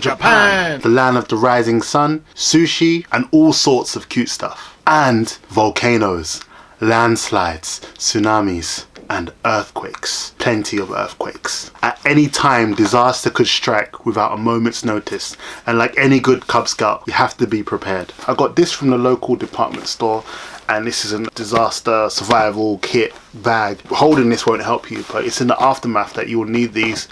Japan, the land of the rising sun, sushi, and all sorts of cute stuff. And volcanoes, landslides, tsunamis, and earthquakes. Plenty of earthquakes. At any time, disaster could strike without a moment's notice. And like any good Cub Scout, you have to be prepared. I got this from the local department store, and this is a disaster survival kit bag. Holding this won't help you, but it's in the aftermath that you will need these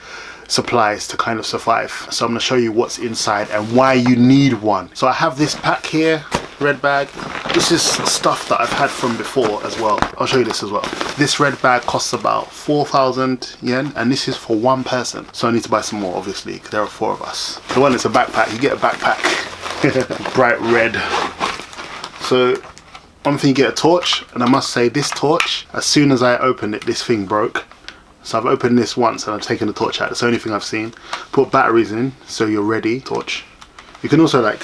supplies to kind of survive. So I'm going to show you what's inside and why you need one. So I have this pack here, red bag. This is stuff that I've had from before as well. I'll show you this as well. This red bag costs about 4,000 yen, and this is for one person. So I need to buy some more, obviously, because there are 4 of us. The one that's a backpack, you get a backpack. Bright red. So one thing, you get a torch, and I must say this torch, as soon as I opened it, this thing broke. So I've opened this once and I've taken the torch out. That's the only thing I've seen. Put batteries in so you're ready. Torch. You can also like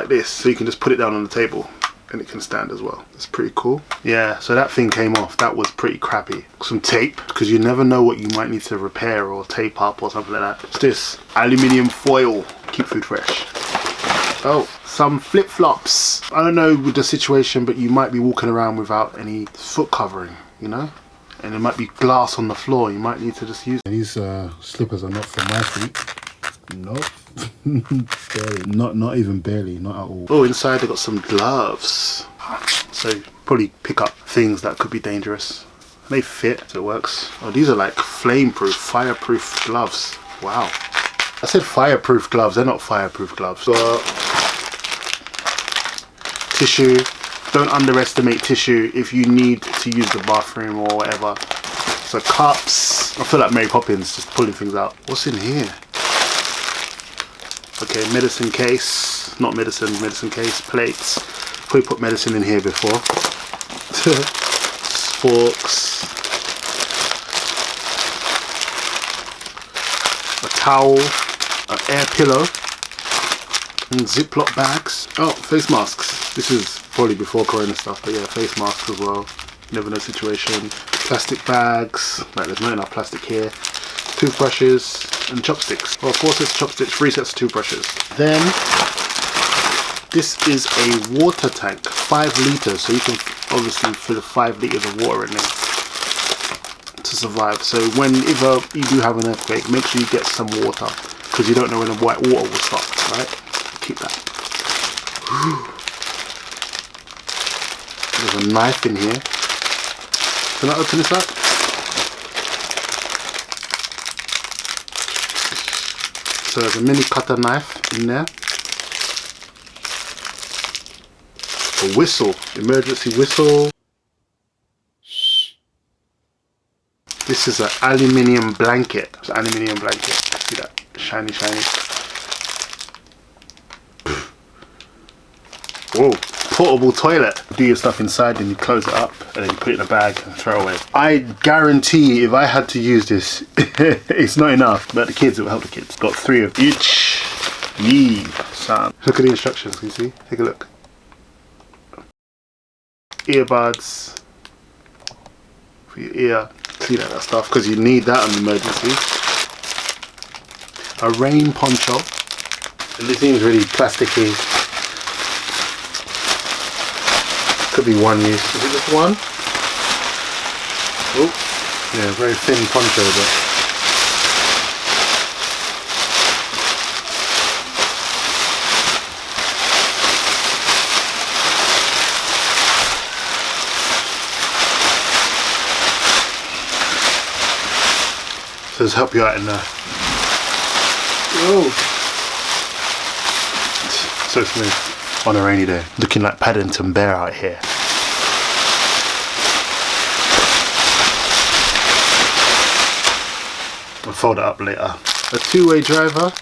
this, so you can just put it down on the table and it can stand as well. It's pretty cool. Yeah, so that thing came off. That was pretty crappy. Some tape, because you never know what you might need to repair or tape up or something like that. What's this? Aluminium foil. Keep food fresh. Oh, some flip-flops. I don't know with the situation, but you might be walking around without any foot covering, you know? And there might be glass on the floor. You might need to just use these slippers are not for my feet. Nope. Barely. Not even barely. Not at all. Oh, inside they got some gloves. So probably pick up things that could be dangerous. They fit, so it works. Oh, these are like flame-proof, fireproof gloves. Wow. I said fireproof gloves. They're not fireproof gloves. Tissue. Don't underestimate tissue if you need to use the bathroom or whatever. So cups. I feel like Mary Poppins, just pulling things out. What's in here? Okay, medicine case. Not medicine, medicine case. Plates. Probably put medicine in here before. Forks. A towel. An air pillow. And Ziploc bags. Oh, face masks. This is probably before Corona stuff, but yeah, face masks as well. Never know situation. Plastic bags. Right, there's not enough plastic here. Toothbrushes and chopsticks. Well, 4 sets of chopsticks, 3 sets of toothbrushes. Then this is a water tank, 5 litres, so you can obviously fill 5 litres of water in there to survive. So whenever you do have an earthquake, make sure you get some water, because you don't know when the white water will stop, right? Keep that. There's a knife in here. Can I open this up? So there's a mini cutter knife in there. A whistle, emergency whistle. This is an aluminium blanket. It's an aluminium blanket. See that? Shiny, shiny. Whoa. Portable toilet. Do your stuff inside, then you close it up and then you put it in a bag and throw away. I guarantee if I had to use this, it's not enough, but the kids, it will help the kids. Got 3 of each. Yee. Sound. Look at the instructions, can you see? Take a look. Earbuds for your ear. Clean out that stuff because you need that on emergency. A rain poncho. And this seems really plasticky. Could be one use. Is it just one? Oh, yeah, very thin poncho, but so let's help you out in there. Oh, so smooth. On a rainy day, looking like Paddington Bear out here. I'll fold it up later. A 2-way driver,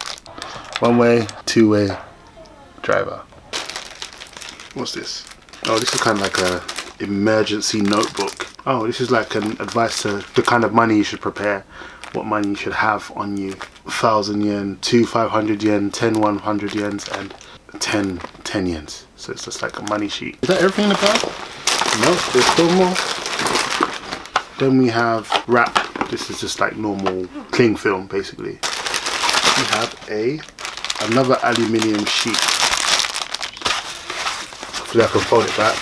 1-way, 2-way driver. What's this? Oh, this is kind of like a emergency notebook. Oh, this is like an advice to the kind of money you should prepare, what money you should have on you. 1,000 yen, 2 500 yen, 10 100 yens, and 10 yens. So it's just like a money sheet. Is that everything in the bag? No, there's still more. Then we have wrap. This is just like normal cling film basically. We have a another aluminium sheet. Hopefully I can fold it back.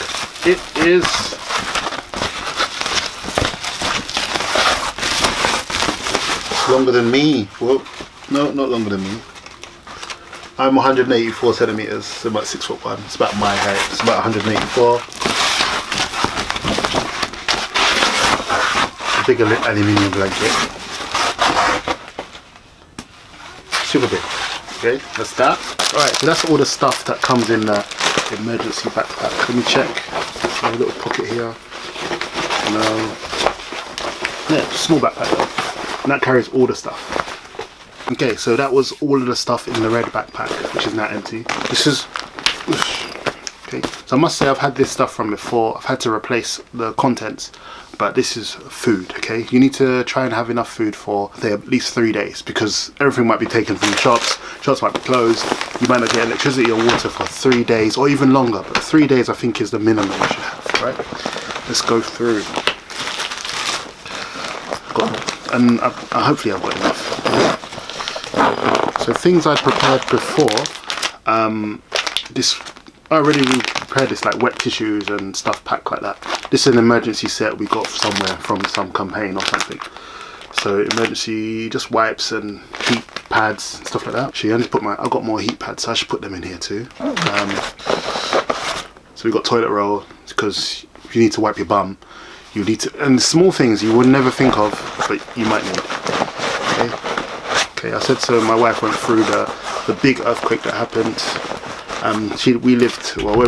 It is longer than me. Well, no, not longer than me. I'm 184 centimeters, so about 6'1". It's about my height. It's about 184. Big aluminium blanket. Super big. Okay, that's that. Alright, so that's all the stuff that comes in the emergency backpack. Let me check. A little pocket here. No. Yeah, small backpack though. And that carries all the stuff. Okay, so that was all of the stuff in the red backpack, which is now empty. This is... Okay, so I must say I've had this stuff from before. I've had to replace the contents, but this is food, okay? You need to try and have enough food for, say, at least 3 days, because everything might be taken from the shops might be closed, you might not get electricity or water for 3 days, or even longer, but 3 days I think is the minimum you should have, right? Let's go through. And hopefully I've got enough. So things I prepared before, I already prepared this, like wet tissues and stuff packed like that. This is an emergency set we got somewhere from some campaign or something. So emergency, just wipes and heat pads and stuff like that. Actually, I've got more heat pads, so I should put them in here too. So we got toilet roll, because if you need to wipe your bum, you need to, and small things you would never think of, but you might need. Okay, I said so. My wife went through the big earthquake that happened. Where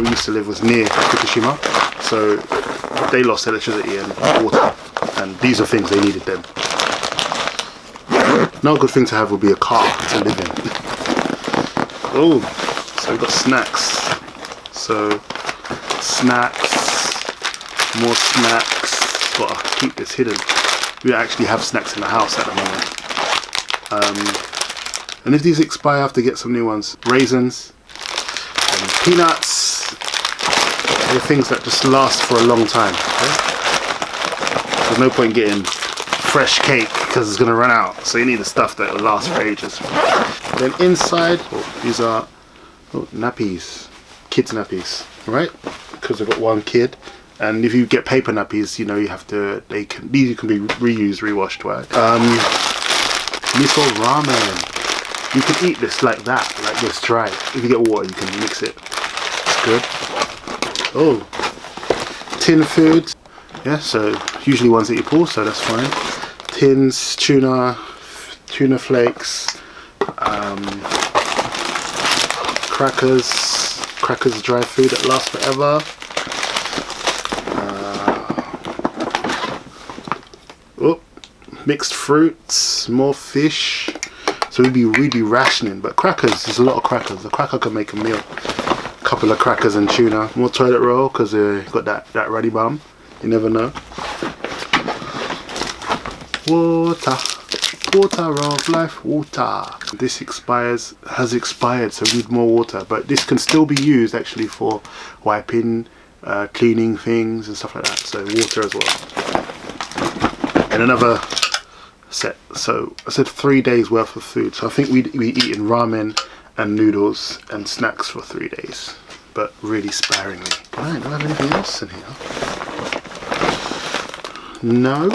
we used to live was near Fukushima, so they lost electricity and water, and these are things they needed then. Another good thing to have would be a car to live in. Oh, so we've got snacks. So snacks, more snacks. Gotta keep this hidden. We don't actually have snacks in the house at the moment. And if these expire, I have to get some new ones. Raisins. Peanuts, they're things that just last for a long time. Okay? There's no point getting fresh cake because it's going to run out, so you need the stuff that will last for ages. Then inside, these are nappies, kids nappies, right? Because I've got one kid, and if you get paper nappies, you know you have to. These can be reused, rewashed, right? Miso ramen. You can eat this like that, like this dry. If you get water, you can mix it. It's good. Oh, tin foods. Yeah, so usually ones that you pull, so that's fine. Tins, tuna flakes, crackers, dry food that lasts forever. Mixed fruits, more fish. So we'd be really rationing, but crackers, there's a lot of crackers. A cracker can make a meal. A couple of crackers and tuna. More toilet roll, because got that ruddy bum. You never know. Water of life, water. This has expired, so we need more water. But this can still be used actually for wiping, cleaning things and stuff like that. So water as well. And another set. So I said 3 days worth of food, so I think we'd be eating ramen and noodles and snacks for 3 days, but really sparingly. Right, do I have anything else in here? No.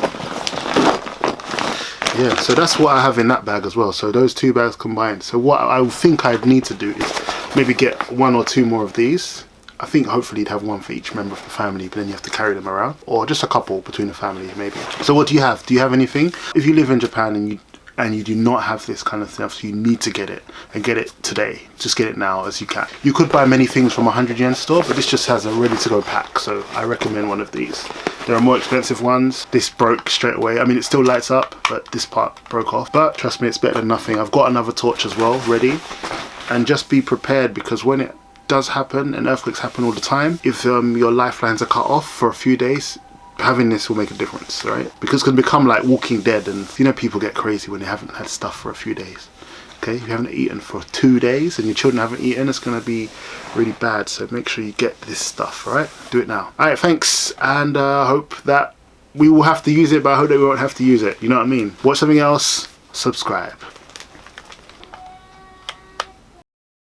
Yeah, so that's what I have in that bag as well. So those two bags combined. So what I think I'd need to do is maybe get 1 or 2 more of these. I think hopefully you'd have one for each member of the family, but then you have to carry them around, or just a couple between the family maybe. So what do you have? Do you have anything? If you live in Japan and you do not have this kind of stuff, so you need to get it, and get it today. Just get it now as you can. You could buy many things from a 100 yen store, but this just has a ready to go pack, so I recommend one of these. There are more expensive ones. This broke straight away. I mean, it still lights up, but this part broke off. But trust me, it's better than nothing. I've got another torch as well ready, and just be prepared, because when it does happen, and earthquakes happen all the time, if your lifelines are cut off for a few days, having this will make a difference, right? Because it can become like Walking Dead, and you know, people get crazy when they haven't had stuff for a few days. Okay, if you haven't eaten for 2 days and your children haven't eaten, it's going to be really bad. So make sure you get this stuff, all right? Do it now. All right, thanks, and I hope that we will have to use it, but I hope that we won't have to use it. You know what I mean? Watch something else, subscribe.